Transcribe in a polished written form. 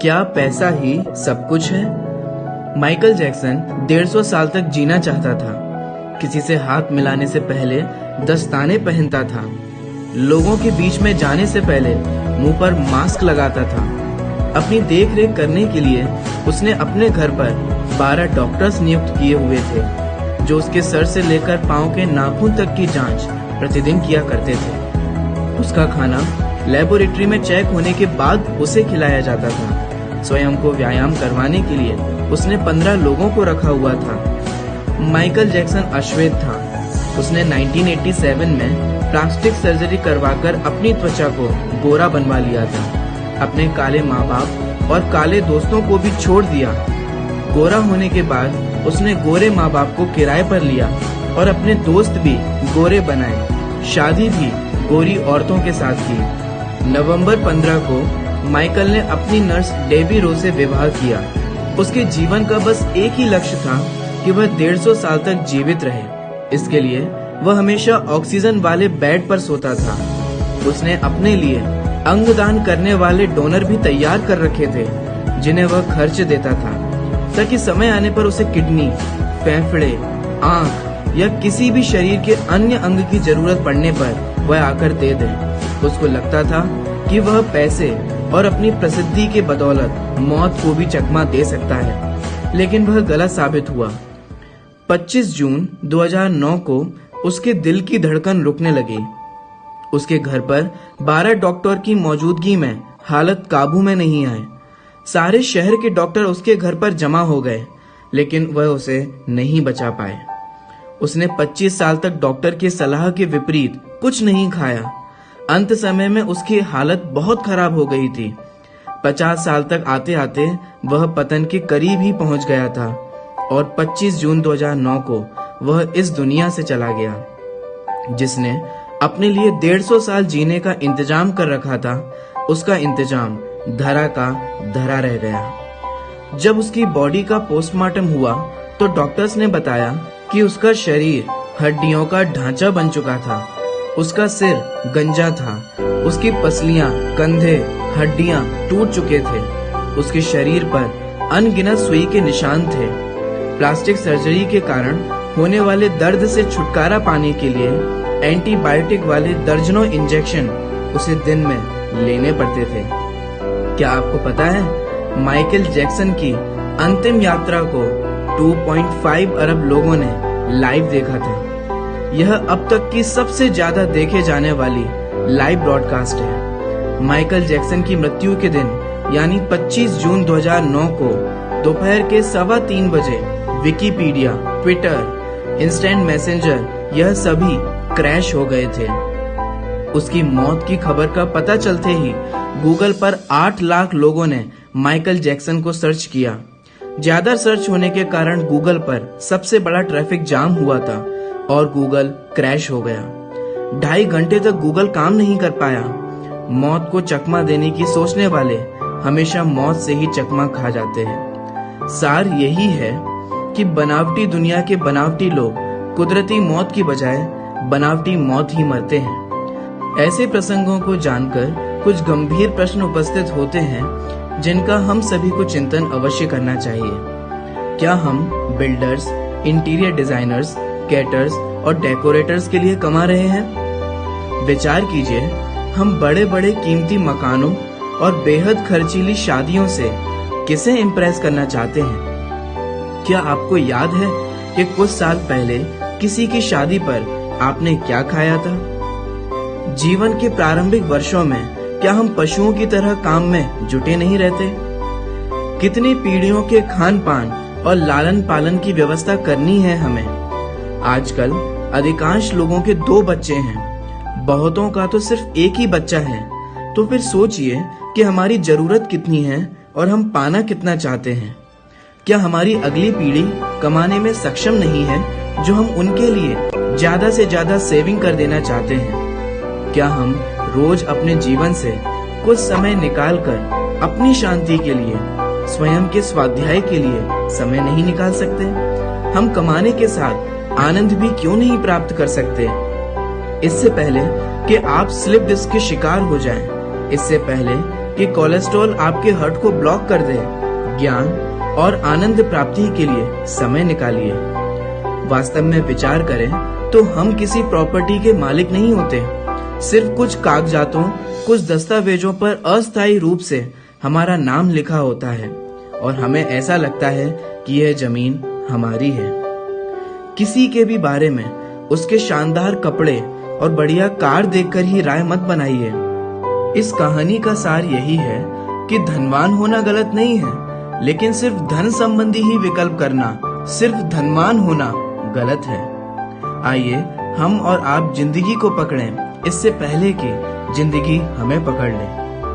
क्या पैसा ही सब कुछ है? माइकल जैक्सन 150 साल तक जीना चाहता था। किसी से हाथ मिलाने से पहले दस्ताने पहनता था। लोगों के बीच में जाने से पहले मुंह पर मास्क लगाता था। अपनी देख रेख करने के लिए उसने अपने घर पर 12 डॉक्टर्स नियुक्त किए हुए थे, जो उसके सर से लेकर पांव के नाखून तक की जांच प्रतिदिन किया करते थे। उसका खाना लेबोरेटरी में चेक होने के बाद उसे खिलाया जाता था। स्वयं को व्यायाम करवाने के लिए उसने 15 लोगों को रखा हुआ था। माइकल जैक्सन अश्वेत था। उसने 1987 में प्लास्टिक सर्जरी करवाकर अपनी त्वचा को गोरा बनवा लिया था। अपने काले माँ बाप और काले दोस्तों को भी छोड़ दिया। गोरा होने के बाद उसने गोरे माँ बाप को किराए पर लिया और अपने दोस्त भी गोरे बनाए। शादी भी गोरी औरतों के साथ की। नवंबर 15 को माइकल ने अपनी नर्स डेबी रो से विवाह किया। उसके जीवन का बस एक ही लक्ष्य था कि वह 150 साल तक जीवित रहे। इसके लिए वह हमेशा ऑक्सीजन वाले बेड पर सोता था। उसने अपने लिए अंगदान करने वाले डोनर भी तैयार कर रखे थे, जिन्हें वह खर्च देता था, ताकि समय आने पर उसे किडनी, फेफड़े, आंख या किसी भी शरीर के अन्य अंग की जरूरत पड़ने पर वह आकर दे दे। उसको लगता था कि वह पैसे और अपनी प्रसिद्धि के बदौलत मौत को भी चकमा दे सकता है, लेकिन वह गलत साबित हुआ। 25 जून 2009 को उसके दिल की धड़कन रुकने लगी। उसके घर पर 12 डॉक्टर की मौजूदगी में हालत काबू में नहीं आए। सारे शहर के डॉक्टर उसके घर पर जमा हो गए, लेकिन वह उसे नहीं बचा पाए। उसने 25 साल तक डॉक्टर की सलाह के विपरीत कुछ नहीं खाया। अंत समय में उसकी हालत बहुत खराब हो गई थी। 50 साल तक आते आते वह पतन के करीब ही पहुंच गया था और 25 जून 2009 को वह इस दुनिया से चला गया। जिसने अपने लिए 150 साल जीने का इंतजाम कर रखा था, उसका इंतजाम धरा का धरा रह गया। जब उसकी बॉडी का पोस्टमार्टम हुआ तो डॉक्टर्स ने बताया कि उसका शरीर हड्डियों का ढांचा बन चुका था। उसका सिर गंजा था। उसकी पसलियां, कंधे, हड्डियां टूट चुके थे। उसके शरीर पर अनगिनत सुई के निशान थे। प्लास्टिक सर्जरी के कारण होने वाले दर्द से छुटकारा पाने के लिए एंटीबायोटिक वाले दर्जनों इंजेक्शन उसे दिन में लेने पड़ते थे। क्या आपको पता है, माइकल जैक्सन की अंतिम यात्रा को 2.5 अरब लोगों ने लाइव देखा था। यह अब तक की सबसे ज्यादा देखे जाने वाली लाइव ब्रॉडकास्ट है। माइकल जैक्सन की मृत्यु के दिन यानी 25 जून 2009 को दोपहर के 3:15 बजे विकिपीडिया, ट्विटर, इंस्टेंट मैसेंजर यह सभी क्रैश हो गए थे। उसकी मौत की खबर का पता चलते ही गूगल पर 8 लाख लोगों ने माइकल जैक्सन को सर्च किया। ज्यादा सर्च होने के कारण गूगल पर सबसे बड़ा ट्रैफिक जाम हुआ था और गूगल क्रैश हो गया। 2.5 घंटे तक गूगल काम नहीं कर पाया। मौत को चकमा देने की सोचने वाले हमेशा मौत से ही चकमा खा जाते हैं। सार यही है कि बनावटी दुनिया के बनावटी लोग कुदरती मौत की बजाय बनावटी मौत ही मरते हैं। ऐसे प्रसंगों को जानकर कुछ गंभीर प्रश्न उपस्थित होते हैं, जिनका हम सभी को चिंतन अवश्य करना चाहिए। क्या हम बिल्डर्स, इंटीरियर डिजाइनर्स, कैटर्स और डेकोरेटर्स के लिए कमा रहे हैं? विचार कीजिए, हम बड़े बड़े कीमती मकानों और बेहद खर्चीली शादियों से किसे इम्प्रेस करना चाहते हैं? क्या आपको याद है कि कुछ साल पहले किसी की शादी पर आपने क्या खाया था? जीवन के प्रारंभिक वर्षों में क्या हम पशुओं की तरह काम में जुटे नहीं रहते? कितनी पीढ़ियों के खान पान और लालन पालन की व्यवस्था करनी है हमें। आजकल अधिकांश लोगों के 2 बच्चे हैं, बहुतों का तो सिर्फ एक ही बच्चा है। तो फिर सोचिए कि हमारी जरूरत कितनी है और हम पाना कितना चाहते हैं। क्या हमारी अगली पीढ़ी कमाने में सक्षम नहीं है, जो हम उनके लिए ज्यादा से ज्यादा सेविंग कर देना चाहते हैं? क्या हम रोज अपने जीवन से कुछ समय निकालकर अपनी शांति के लिए, स्वयं के स्वाध्याय के लिए समय नहीं निकाल सकते? हम कमाने के साथ आनंद भी क्यों नहीं प्राप्त कर सकते? इससे पहले कि आप स्लिप डिस्क के शिकार हो जाएं, इससे पहले कि कोलेस्ट्रॉल आपके हार्ट को ब्लॉक कर दे। ज्ञान और आनंद प्राप्ति के लिए समय निकालिए। वास्तव में विचार करें तो हम किसी प्रॉपर्टी के मालिक नहीं होते। सिर्फ कुछ कागजातों, कुछ दस्तावेजों पर अस्थायी रूप से हमारा नाम लिखा होता है और हमें ऐसा लगता है कि यह जमीन हमारी है। किसी के भी बारे में उसके शानदार कपड़े और बढ़िया कार देखकर ही राय मत बनाइए। इस कहानी का सार यही है कि धनवान होना गलत नहीं है, लेकिन सिर्फ धन संबंधी ही विकल्प करना, सिर्फ धनवान होना गलत है। आइए हम और आप जिंदगी को पकड़ें इससे पहले कि जिंदगी हमें पकड़ ले।